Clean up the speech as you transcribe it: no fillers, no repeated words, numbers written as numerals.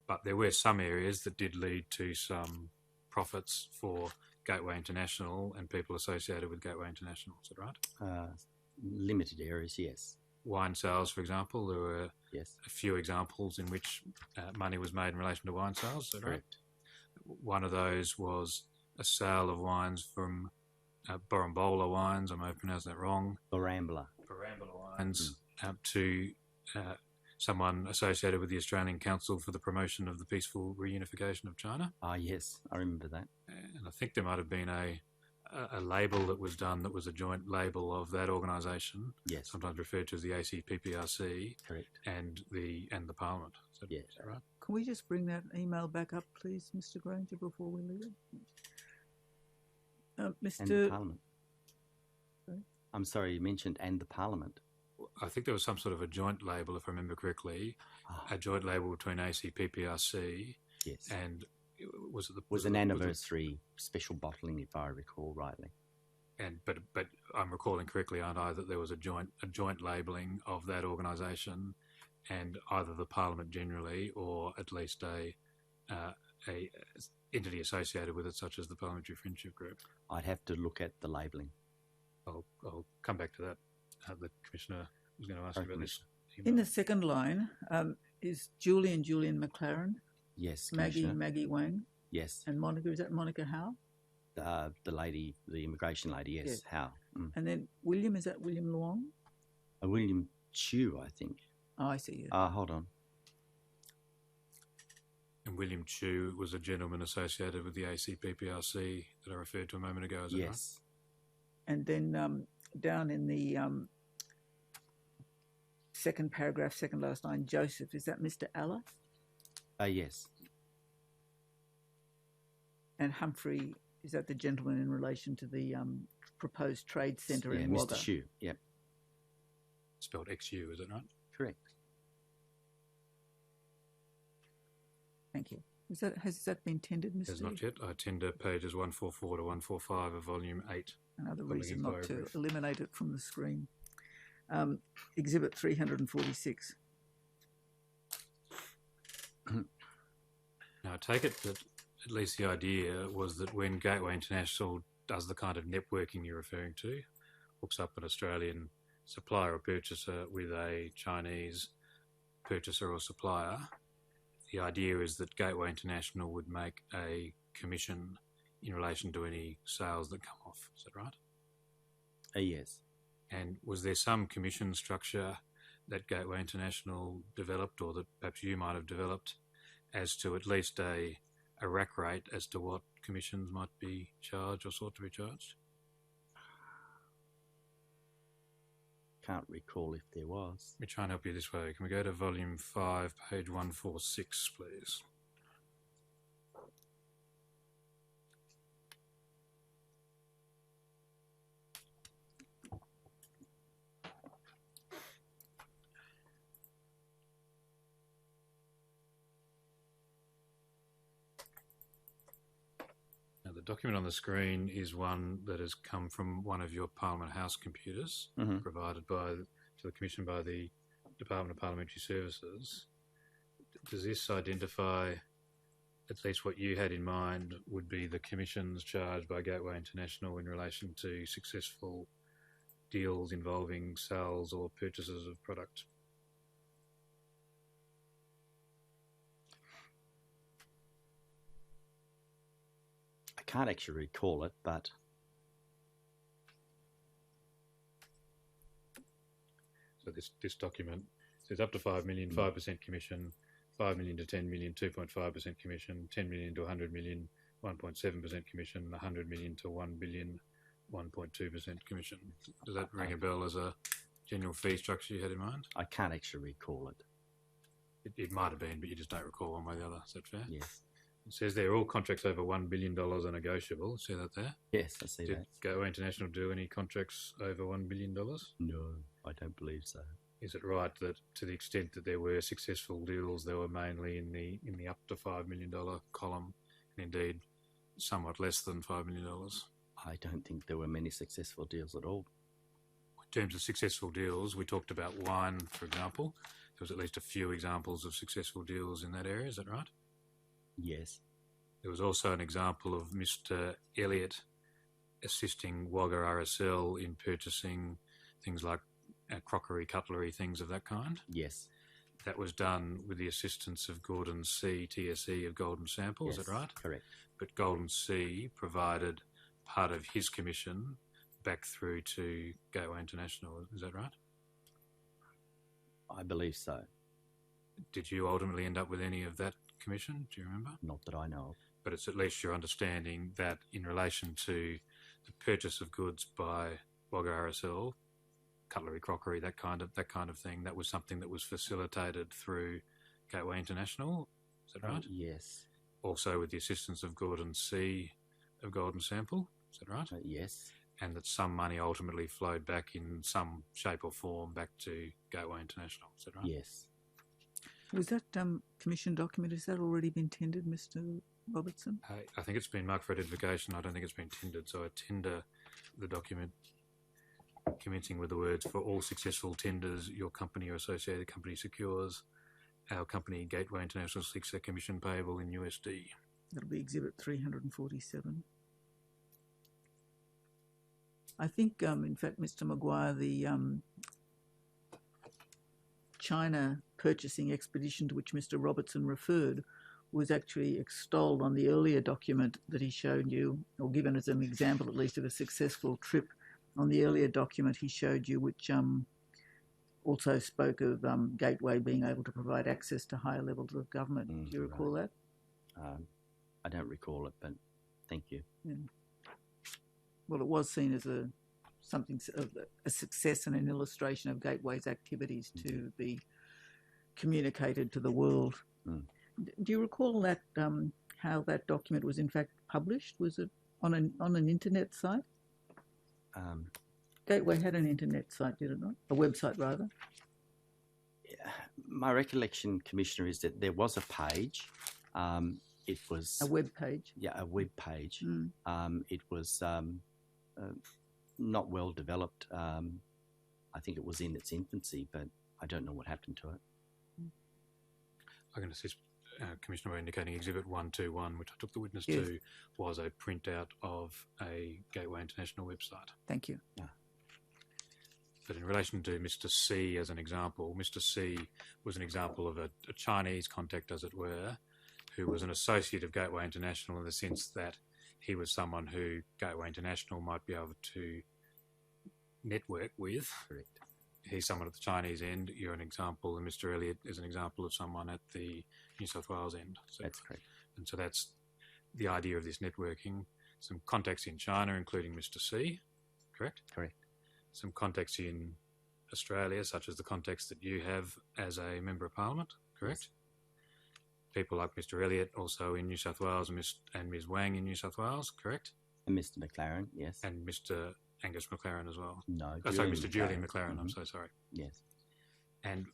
but there were some areas that did lead to some profits for Gateway International and people associated with Gateway International. Is that right? Limited areas, yes. Wine sales, for example, there were Yes. a few examples in which money was made in relation to wine sales. Is that right? One of those was a sale of wines from Borambola wines, I may have pronounced that wrong. Barambula wines to someone associated with the Australian Council for the Promotion of the Peaceful Reunification of China. Ah, yes, I remember that. And I think there might have been a label that was done that was a joint label of that organisation, yes, sometimes referred to as the ACPPRC, correct, and the Parliament. Is that right? Can we just bring that email back up, please, Mr. Granger, before we leave it? Mr. And the Parliament. Sorry? I'm sorry, you mentioned and the Parliament. I think there was some sort of a joint label, if I remember correctly, a joint label between ACPPRC yes, and was an anniversary special bottling, if I recall rightly. And but I'm recalling correctly, aren't I, that there was a joint labelling of that organisation and either the Parliament generally or at least a entity associated with it, such as the Parliamentary Friendship Group. I'd have to look at the labelling. I'll come back to that. The Commissioner was going to ask you about this. In the second line, is Julian McLaren? Yes, Maggie Wang? Yes. And Monica, is that Monica Howe? The lady, the immigration lady, yes, Howe. Mm. And then William, is that William Luong? William Chu, I think. Oh, I see. Yeah. Hold on. And William Chu was a gentleman associated with the ACPPRC that I referred to a moment ago, is that yes. Right? And then down in the second paragraph, second last line, Joseph, is that Mr. Alla? Yes. And Humphrey, is that the gentleman in relation to the proposed trade centre in Wagga? Mr. Xu, yep. Spelled XU, is it right? Correct. Thank you. Has that been tendered, Mr. Has not yet. I tender pages 144 to 145 of Volume 8. Another reason not to eliminate it from the screen. Exhibit 346. Now, I take it that at least the idea was that when Gateway International does the kind of networking you're referring to, hooks up an Australian supplier or purchaser with a Chinese purchaser or supplier, the idea is that Gateway International would make a commission in relation to any sales that come off. Is that right? Yes. And was there some commission structure that Gateway International developed, or that perhaps you might have developed, as to at least a rack rate as to what commissions might be charged or sought to be charged? Can't recall if there was. Let me try and help you this way. Can we go to Volume 5, page 146, please? The document on the screen is one that has come from one of your Parliament House computers, provided to the Commission by the Department of Parliamentary Services. Does this identify at least what you had in mind would be the commissions charged by Gateway International in relation to successful deals involving sales or purchases of product? I can't actually recall it, but so this document says up to 5 million, 5% commission, 5 million to 10 million, 2.5% commission, 10 million to 100 million, 1.7% commission, 100 million to 1 billion, 1.2% commission. Does that ring a bell as a general fee structure you had in mind? I can't actually recall it. It might have been, but you just don't recall one way or the other. Is that fair? Yes. It says there all contracts over $1 billion are negotiable. See that there? Yes, I see that. Did Gateway International do any contracts over $1 billion? No, I don't believe so. Is it right that to the extent that there were successful deals, they were mainly in the up to $5 million column, and indeed somewhat less than $5 million? I don't think there were many successful deals at all. In terms of successful deals, we talked about wine, for example. was at least a few examples of successful deals in that area. Is that right? Yes. There was also an example of Mr Elliott assisting Wagga RSL in purchasing things like crockery, cutlery, things of that kind. Yes. That was done with the assistance of Gordon C, TSE of Golden Sample, Yes, is that right? Correct. But Golden C provided part of his commission back through to Gateway International, is that right? I believe so. Did you ultimately end up with any of that commission? Do you remember? Not that I know of. But it's at least your understanding that in relation to the purchase of goods by Wagga RSL, cutlery, crockery, that kind of thing, that was something that was facilitated through Gateway International, is that right? Yes. Also with the assistance of Gordon C of Golden Sample, is that right? Yes. And that some money ultimately flowed back in some shape or form back to Gateway International, is that right? Yes. Was that commission document, has that already been tendered, Mr Robertson? I think it's been marked for identification. I don't think it's been tendered, so I tender the document commencing with the words, "For all successful tenders, your company or associated company secures. Our company, Gateway International, seeks a commission payable in USD." That'll be Exhibit 347. I think, in fact, Mr Maguire, the China purchasing expedition to which Mr Robertson referred was actually extolled on the earlier document that he showed you, or given as an example at least of a successful trip. On the earlier document he showed you, which also spoke of Gateway being able to provide access to higher levels of government. Do you recall that? I don't recall it, but thank you. Yeah. Well, it was seen as a success and an illustration of Gateway's activities to be communicated to the world. Do you recall that how that document was in fact published? Was it on an internet site? Gateway had an internet site, did it not? A website, rather. Yeah. My recollection, Commissioner, is that there was a page. It was a web page. Yeah, a web page. It was not well developed. I think it was in its infancy, but I don't know what happened to it. I can assist Commissioner by indicating Exhibit 121, which I took the witness to, was a printout of a Gateway International website. Thank you. But in relation to Mr C as an example, Mr C was an example of a Chinese contact, as it were, who was an associate of Gateway International in the sense that he was someone who Gateway International might be able to network with. Correct. He's someone at the Chinese end. You're an example, and Mr Elliott is an example of someone at the New South Wales end. So, that's correct. And so that's the idea of this networking. Some contacts in China, including Mr C, correct? Correct. Some contacts in Australia, such as the contacts that you have as a Member of Parliament, correct? Yes. People like Mr Elliott also in New South Wales and Ms Wang in New South Wales, correct? And Mr McLaren, yes. And Mr Angus McLaren as well. No. Sorry, Mr Julian McLaren, I'm so sorry. Yes. And